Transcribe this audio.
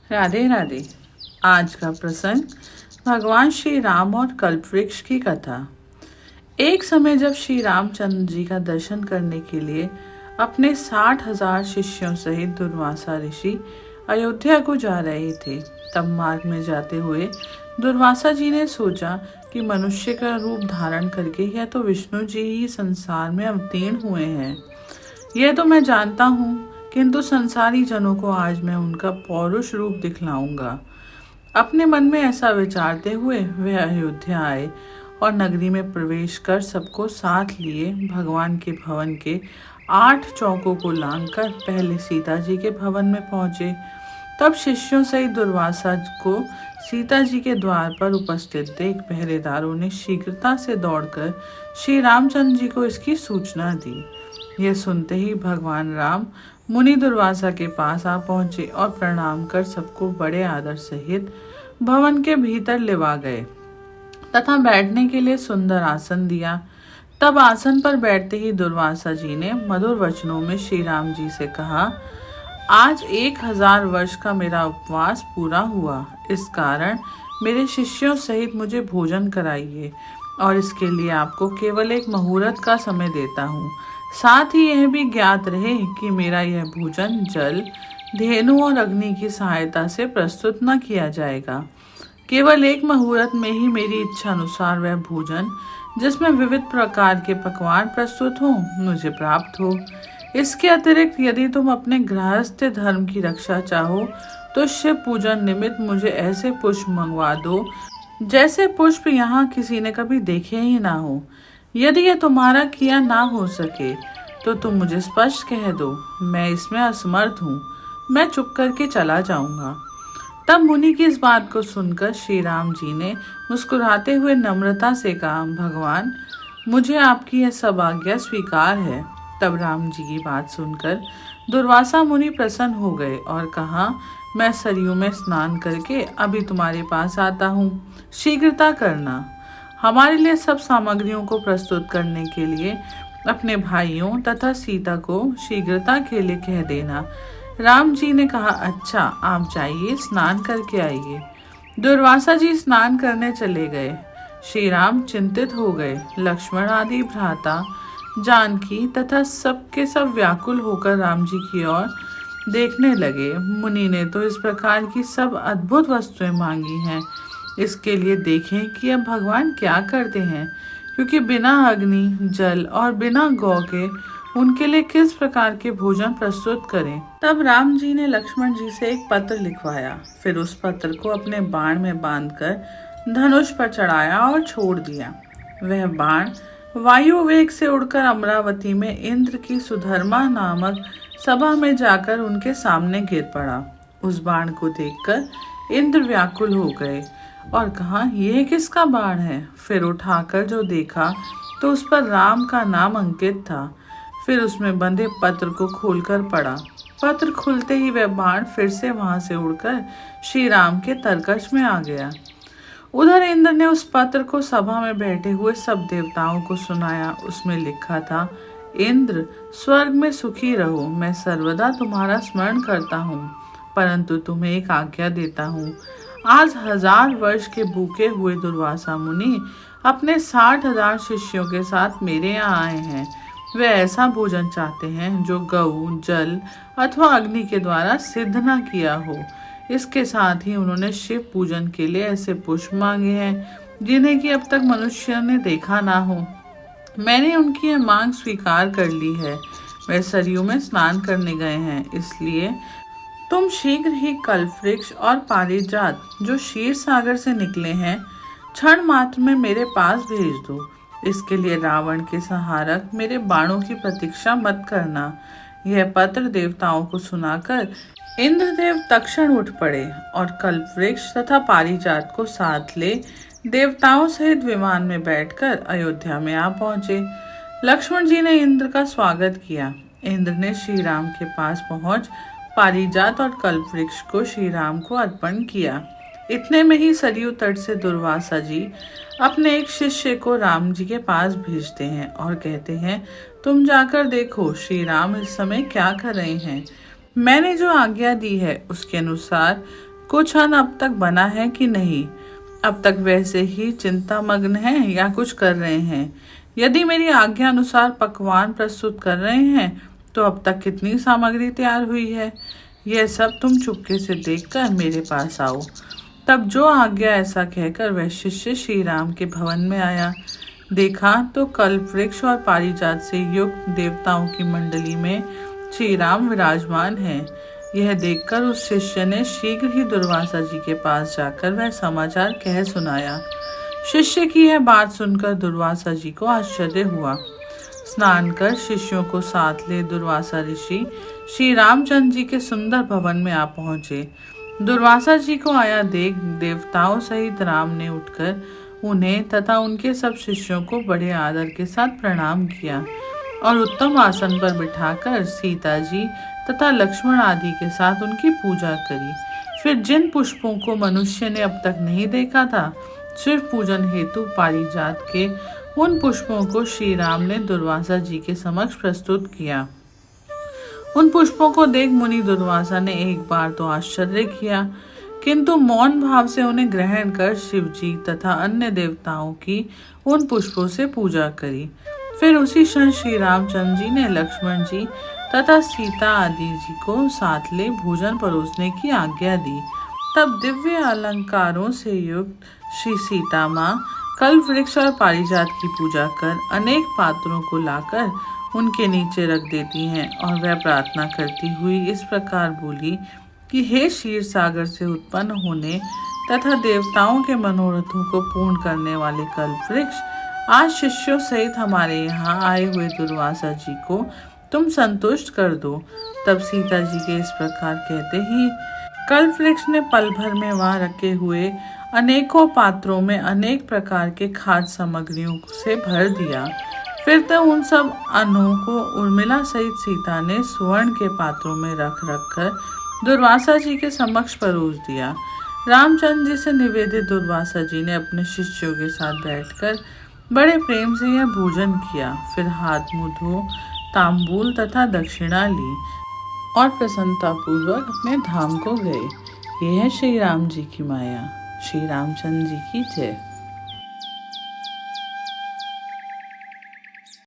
राधे राधे। आज का प्रसंग भगवान श्री राम और कल्पवृक्ष की कथा। एक समय जब श्री रामचंद्र जी का दर्शन करने के लिए अपने 60,000 शिष्यों सहित दुर्वासा ऋषि अयोध्या को जा रहे थे, तब मार्ग में जाते हुए दुर्वासा जी ने सोचा कि मनुष्य का रूप धारण करके यह तो विष्णु जी ही संसार में अवतीर्ण हुए हैं। यह तो मैं जानता हूँ, किंतु संसारी जनों को आज मैं उनका पौरुष रूप दिखलाऊंगा। अपने मन में ऐसा विचारते हुए वे अयोध्या आए और नगरी में प्रवेश कर सबको साथ लिए भगवान के भवन के 8 चौकों को लांघकर पहले सीता जी के भवन में पहुंचे। तब शिष्यों सहित दुर्वासा को सीता जी के द्वार पर उपस्थित देख पहरेदारों ने शीघ्रता से दौड़कर श्री रामचंद्र जी को इसकी सूचना दी। यह सुनते ही भगवान राम मुनि दुर्वासा के पास आ पहुंचे और प्रणाम कर सबको बड़े आदर सहित भवन के भीतर लेवा गए तथा बैठने के लिए सुंदर आसन दिया। तब आसन पर बैठते ही दुर्वासा जी ने मधुर वचनों में श्री राम जी से कहा, आज 1000 वर्ष का मेरा उपवास पूरा हुआ। इस कारण मेरे शिष्यों सहित मुझे भोजन कराइए और इसके लिए आपको केवल एक मुहूर्त का समय देता हूँ। साथ ही यह भी ज्ञात रहे कि मेरा यह भोजन जल, धेनु और अग्नि की सहायता से प्रस्तुत न किया जाएगा। केवल एक मुहूर्त में ही मेरी इच्छा अनुसार वह भोजन, जिसमें विविध प्रकार के पकवान प्रस्तुत हों, मुझे प्राप्त हो। इसके अतिरिक्त यदि तुम अपने गृहस्थ धर्म की रक्षा चाहो तो शिव पूजन निमित्त मुझे ऐसे पुष्प मंगवा दो जैसे पुष्प यहाँ किसी ने कभी देखे ही ना हो। यदि यह तुम्हारा किया ना हो सके तो तुम मुझे स्पष्ट कह दो, मैं इसमें असमर्थ हूँ, मैं चुप करके चला जाऊंगा। तब मुनि की इस बात को सुनकर श्री राम जी ने मुस्कुराते हुए नम्रता से कहा, भगवान मुझे आपकी यह सब आज्ञा स्वीकार है। तब राम जी की बात सुनकर दुर्वासा मुनि प्रसन्न हो गए और कहा, मैं सरयू में स्नान करके अभी तुम्हारे पास आता हूँ, शीघ्रता करना। हमारे लिए सब सामग्रियों को प्रस्तुत करने के लिए अपने भाइयों तथा सीता को शीघ्रता के लिए कह देना। राम जी ने कहा, अच्छा आप जाइए, स्नान करके आइए। दुर्वासा जी स्नान करने चले गए। श्री राम चिंतित हो गए। लक्ष्मण आदि भ्राता, जानकी तथा सबके सब व्याकुल होकर राम जी की ओर देखने लगे। मुनि ने तो इस प्रकार की सब अद्भुत वस्तुएं मांगी हैं, इसके लिए देखें कि अब भगवान क्या करते हैं, क्योंकि बिना अग्नि, जल और बिना गौ के उनके लिए किस प्रकार के भोजन प्रस्तुत करें। तब राम जी ने लक्ष्मण जी से एक पत्र लिखवाया, फिर उस पत्र को अपने बाण में बांधकर धनुष पर चढ़ाया और छोड़ दिया। वह बाण वायु वेग से उड़कर अमरावती में इंद्र की सुधर्मा नामक सभा में जाकर उनके सामने गिर पड़ा। उस बाण को देखकर इंद्र व्याकुल हो गए और कहा, यह किसका बाण है? फिर उठाकर जो देखा तो उस पर राम का नाम अंकित था। फिर उसमें बंधे पत्र को खोलकर पढ़ा। पत्र खुलते ही वह बाण फिर से वहां से उड़कर श्री राम के तरकश में आ गया। उधर इंद्र ने उस पत्र को सभा में बैठे हुए सब देवताओं को सुनाया। उसमें लिखा था, इंद्र स्वर्ग में सुखी रहो, मैं सर्वदा तुम्हारा स्मरण करता हूँ, परंतु तुम्हें एक आज्ञा देता हूँ। आज 1000 वर्ष के भूखे हुए दुर्वासा मुनि अपने 60,000 शिष्यों के साथ मेरे यहाँ आए हैं। वे ऐसा भोजन चाहते हैं जो गऊ, जल अथवा अग्नि के द्वारा सिद्ध न किया हो। इसके साथ ही उन्होंने शिव पूजन के लिए ऐसे पुष्प मांगे हैं जिन्हें कि अब तक मनुष्य ने देखा ना हो। मैंने उनकी यह मांग स्वीकार कर ली है। वे सरयू में स्नान करने गए हैं, इसलिए तुम शीघ्र ही कल्पवृक्ष और पारिजात जो क्षीर सागर से निकले हैं, क्षण मात्र में मेरे पास भेज दो। इसके लिए रावण के संहारक मेरे बाणों की प्रतीक्षा मत करना। यह पत्र देवताओं को सुनाकर इंद्रदेव तक्षण उठ पड़े और कल्पवृक्ष तथा पारिजात को साथ ले देवताओं सहित विमान में बैठकर अयोध्या में आ पहुंचे। लक्ष्मण जी ने इंद्र का स्वागत किया। इंद्र ने श्री राम के पास पहुंच पारिजात और कल्पवृक्ष को श्री राम को अर्पण किया। इतने में ही सरयू तट से दुर्वासा जी अपने एक शिष्य को राम जी के पास भेजते हैं और कहते हैं, तुम जाकर देखो श्री राम इस समय क्या कर रहे हैं। मैंने जो आज्ञा दी है उसके अनुसार कुछ अन्न अब तक बना है कि नहीं? अब तक वैसे ही चिंता मग्न हैं या कुछ कर रहे हैं? यदि मेरी आज्ञा अनुसार पकवान प्रस्तुत कर रहे हैं तो अब तक कितनी सामग्री तैयार हुई है? यह सब तुम चुपके से देखकर मेरे पास आओ। तब जो आज्ञा ऐसा कहकर वह शिष्य श्री राम के भवन में आया। देखा तो कल्प वृक्ष और पारिजात से युक्त देवताओं की मंडली में श्री राम विराजमान हैं। यह देखकर उस शिष्य ने शीघ्र ही दुर्वासा जी के पास जाकर वह समाचार कह सुनाया। शिष्य की यह बात सुनकर दुर्वासा जी को आश्चर्य हुआ। स्नान कर शिष्यों को साथ ले दुर्वासा ऋषि श्री रामचंद्र जी के सुंदर भवन में आ पहुंचे। दुर्वासा जी को आया देख देवताओं सहित राम ने उठकर उन्हें तथा उनके सब शिष्यों को बड़े आदर के साथ प्रणाम किया और उत्तम आसन पर बिठाकर सीता जी तथा लक्ष्मण आदि के साथ उनकी पूजा करी। फिर जिन पुष्पों को मनुष्य ने अब तक नहीं देखा था, शिव पूजन हेतु पारिजात के उन पुष्पों को श्री राम ने दुर्वासा जी के समक्ष प्रस्तुत किया। उन पुष्पों को देख मुनि दुर्वासा ने एक बार तो आश्चर्य किया, किंतु मौन भाव से उन्हें ग्रहण कर शिव जी तथा अन्य देवताओं की उन पुष्पों से पूजा करी। फिर उसी क्षण श्री रामचंद्र जी ने लक्ष्मण जी तथा सीता आदि जी को साथ ले भोजन परोसने की आज्ञा दी। तब दिव्य अलंकारों से युक्त श्री सीता माँ कल्प वृक्ष और पारिजात की पूजा कर अनेक पात्रों को लाकर उनके नीचे रख देती हैं और वह प्रार्थना करती हुई इस प्रकार बोली कि हे क्षीर सागर से उत्पन्न होने तथा देवताओं के मनोरथों को पूर्ण करने वाले कल्प वृक्ष, आज शिष्यों सहित हमारे यहाँ आए हुए दुर्वासा जी को तुम संतुष्ट कर दो। तब सीता जी के इस प्रकार कहते ही कल्प वृक्ष ने पल भर में वहां रखे हुए अनेकों पात्रों में अनेक प्रकार के खाद्य सामग्रियों से भर दिया। फिर तो उन सब अन्नों को उर्मिला सहित सीता ने स्वर्ण के पात्रों में रख कर दुर्वासा जी के समक्ष परोस दिया। रामचंद्र जी से निवेदित दुर्वासा जी ने अपने शिष्यों के साथ बैठकर बड़े प्रेम से यह भोजन किया। फिर हाथ मुंह धो तांबूल तथा दक्षिणा ली और प्रसन्नता पूर्वक अपने धाम को गए। यह है श्री राम जी की माया। श्री रामचंद्र जी की जय।